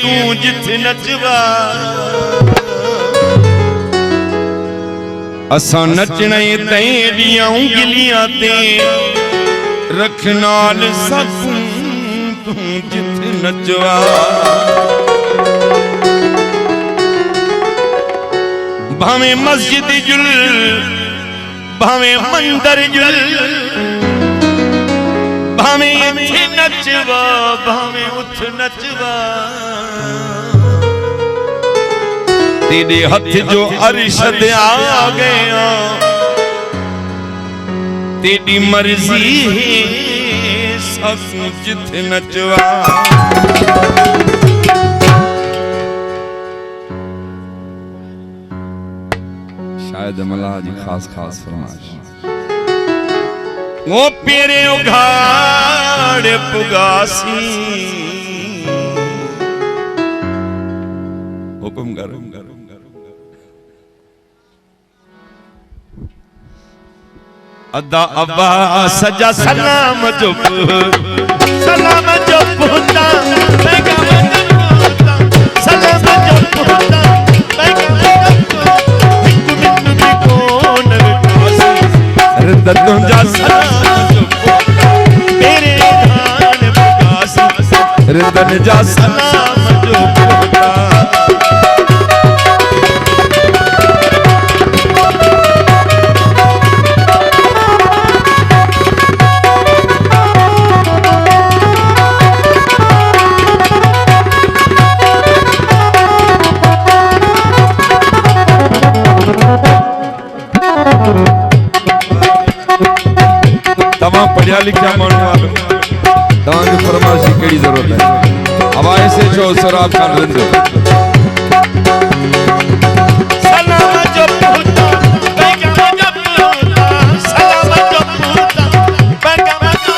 तू जिथे नचवा असा नचना तेरिया उंगलियां ते रख नाल सकूं तू जिथे नचवा भावे मस्जिद जुल भावे मंदिर जुल भावे इथे नचवा भावे उठ नचवा तेरे हथ जो अरशद आ गया तेरी मर्जी है सब जिथे नचवा शायद मल्लाह जी खास खास फरमाइश वो पेरे उघाड़ पुगासी हुकुम करो अदा अब्बा सजा सलाम जो पुता सलाम जो पुता तुझा सलाम मेरे खान पुगासी रिदन जा सलाम जो पुता तमाम पढ़िया लिखा मानू तमाम की फरमाइश की कड़ी जरूरत है अब ऐसे जो सराब खान रिंद सलाम जो पुता पैगाम जो पुता सलाम जो पुता पैगाम जो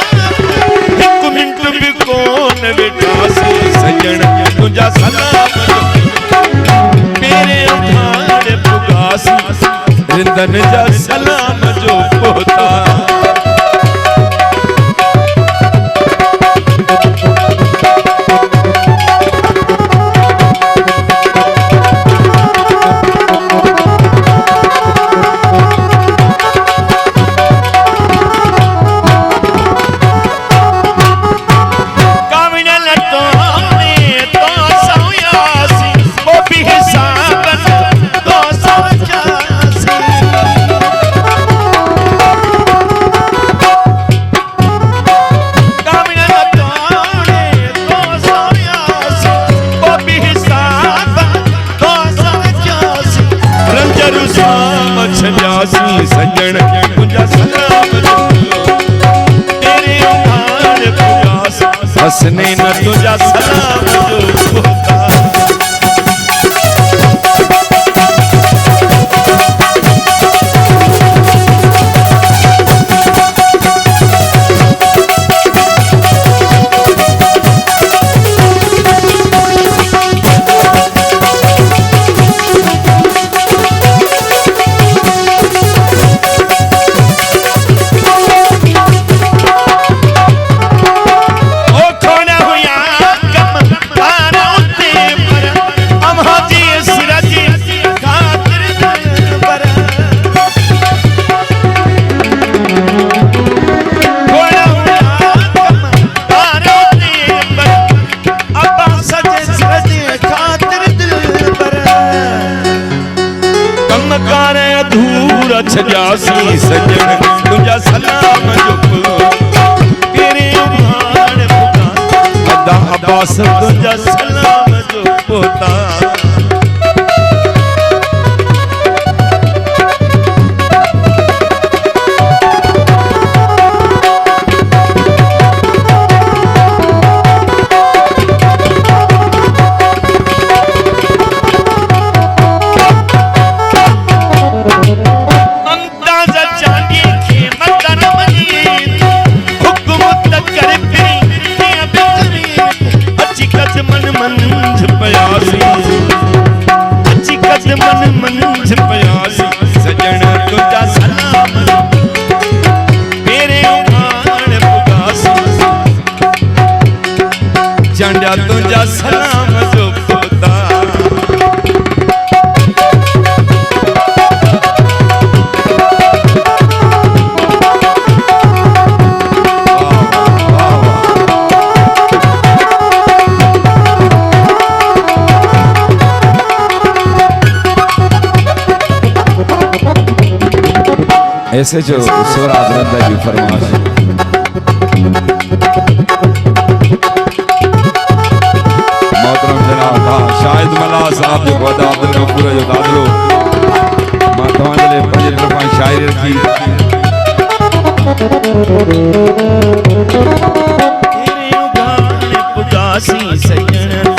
एक मिनट भी कौन बेटासी सजन तुझा सलाम जो मेरे उठाड़ पुगासी रिंदन जा सलाम जो पुता सजन तुझा सलाम तेरे उधार पुगास हसने न तुझा सलाम जो होता जासी सजन तुझा सलाम जो तेरे उघाड़ पुगासी अदा अब्बास तुझा सलाम जो पोता तुझा सलाम जो पोता ऐसे जो सोरा बंदा की फरमाश मोहतरम जनाब शाहिद मल्ला साहब जो वदा अब्दुल गफूर जो दादलो मां तवां ले पंज तरफा शायरी रखी तेरे उगाने पुगासी सजन